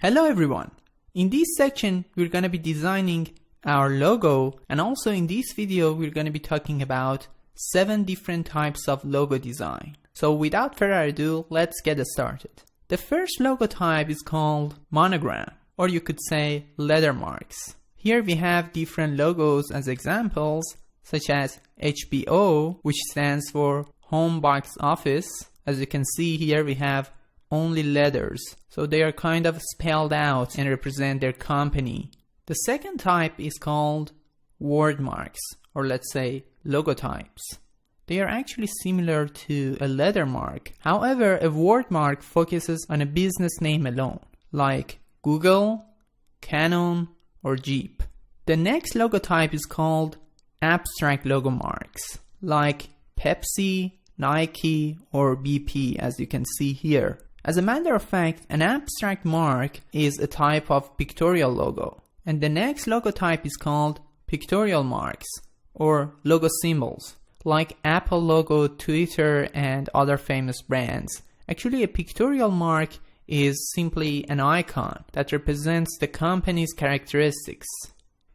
Hello everyone! In this section, we're going to be designing our logo, and also in this video, we're going to be talking about 7 different types of logo design. So without further ado, let's get started. The first logo type is called monogram, or you could say letter marks. Here we have different logos as examples, such as HBO, which stands for Home Box Office. As you can see here, we have only letters, so they are kind of spelled out and represent their company. The second type is called word marks, or let's say logotypes. They are actually similar to a letter mark. However, a word mark focuses on a business name alone, like Google, Canon, or Jeep. The next logotype is called abstract logo marks, like Pepsi, Nike, or BP, as you can see here. As a matter of fact, an abstract mark is a type of pictorial logo. And the next logo type is called pictorial marks, or logo symbols, like Apple logo, Twitter, and other famous brands. Actually, a pictorial mark is simply an icon that represents the company's characteristics.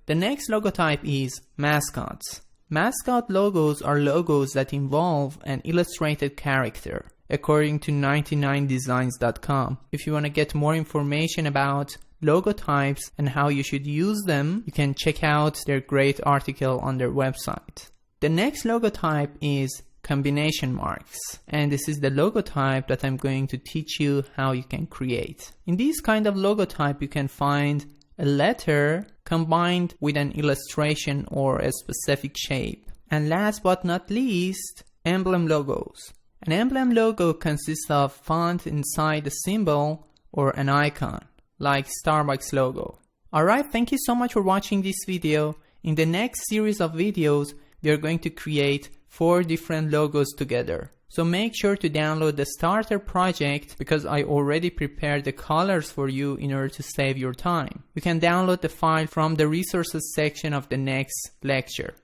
The next logo type is mascots. Mascot logos are logos that involve an illustrated character, according to 99designs.com. If you want to get more information about logo types and how you should use them, you can check out their great article on their website. The next logo type is combination marks, and this is the logo type that I'm going to teach you how you can create. In this kind of logo type, you can find a letter combined with an illustration or a specific shape. And last but not least, emblem logos. An emblem logo consists of font inside a symbol or an icon, like Starbucks logo. Alright, thank you so much for watching this video. In the next series of videos, we are going to create 4 different logos together. So make sure to download the starter project, because I already prepared the colors for you in order to save your time. You can download the file from the resources section of the next lecture.